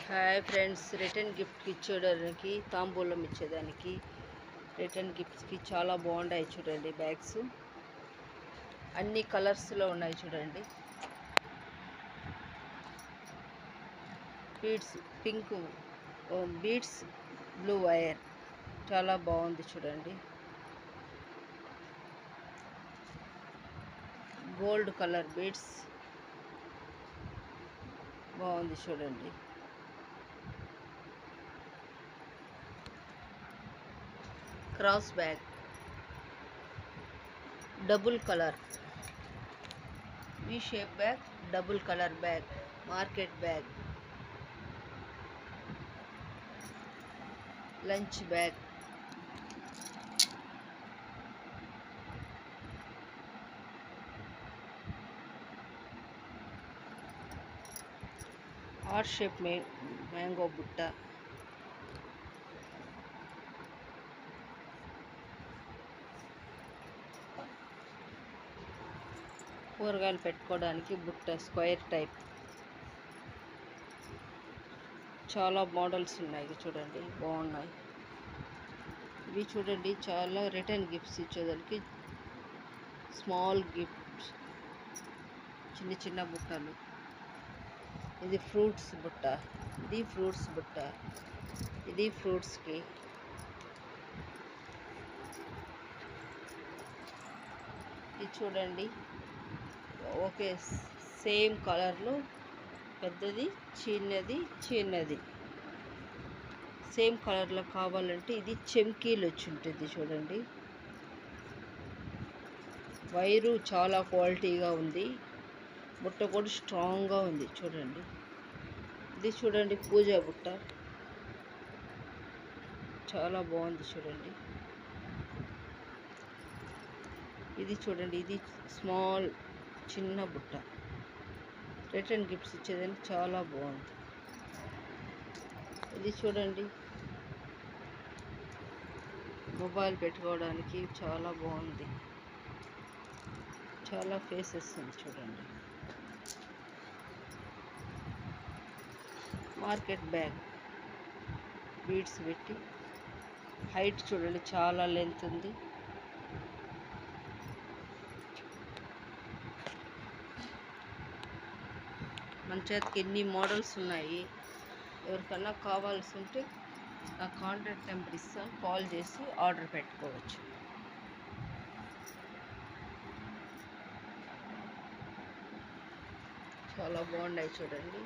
Hi friends, return గిఫ్ట్కి ఇచ్చేయడానికి తాంబూలం ఇచ్చేదానికి return గిఫ్ట్స్కి చాలా బాగున్నాయి. చూడండి, బ్యాగ్స్ అన్ని కలర్స్లో ఉన్నాయి. చూడండి, beads pink, beads blue wire చాలా బాగుంది. చూడండి, గోల్డ్ కలర్ బీడ్స్ బాగుంది. చూడండి, cross bag, double colour V shape bag, double colour bag, market bag, lunch bag, heart shape mango బుట్ట, కూరగాయలు పెట్టుకోవడానికి బుట్ట, స్క్వేర్ టైప్. చాలా మోడల్స్ ఉన్నాయి. చూడండి, బాగున్నాయి. ఇవి చూడండి, చాలా రిటర్న్ గిఫ్ట్స్ ఇచ్చేదానికి స్మాల్ గిఫ్ట్స్, చిన్న చిన్న బుట్టలు. ఇది ఫ్రూట్స్ బుట్ట, ఇది ఫ్రూట్స్ బుట్ట, ఇది ఫ్రూట్స్కి. ఇది చూడండి, ఓకే, సేమ్ కలర్లో పెద్దది, చిన్నది, చిన్నది సేమ్ కలర్లో కావాలంటే ఇది చెమ్కీలు వచ్చి ఉంటుంది. చూడండి, వైరు చాలా క్వాలిటీగా ఉంది, బుట్ట కూడా స్ట్రాంగ్గా ఉంది. చూడండి, ఇది చూడండి, పూజా బుట్ట చాలా బాగుంది. చూడండి, ఇది చూడండి, ఇది స్మాల్ చిన్న బుట్ట, రిటర్న్ గిఫ్ట్స్ ఇచ్చేదానికి చాలా బాగుంది. ఇది చూడండి, మొబైల్ పెట్టుకోవడానికి చాలా బాగుంది. చాలా ఫేసెస్ ఉంది. చూడండి, మార్కెట్ బ్యాగ్, బీడ్స్ పెట్టి, హైట్ చూడండి, చాలా లెంత్ ఉంది. మన చేతికి ఎన్ని మోడల్స్ ఉన్నాయి. ఎవరికన్నా కావాల్సి ఉంటే నా కాంటాక్ట్ నెంబర్ ఇస్తాను, కాల్ చేసి ఆర్డర్ పెట్టుకోవచ్చు. చాలా బాగున్నాయి. చూడండి.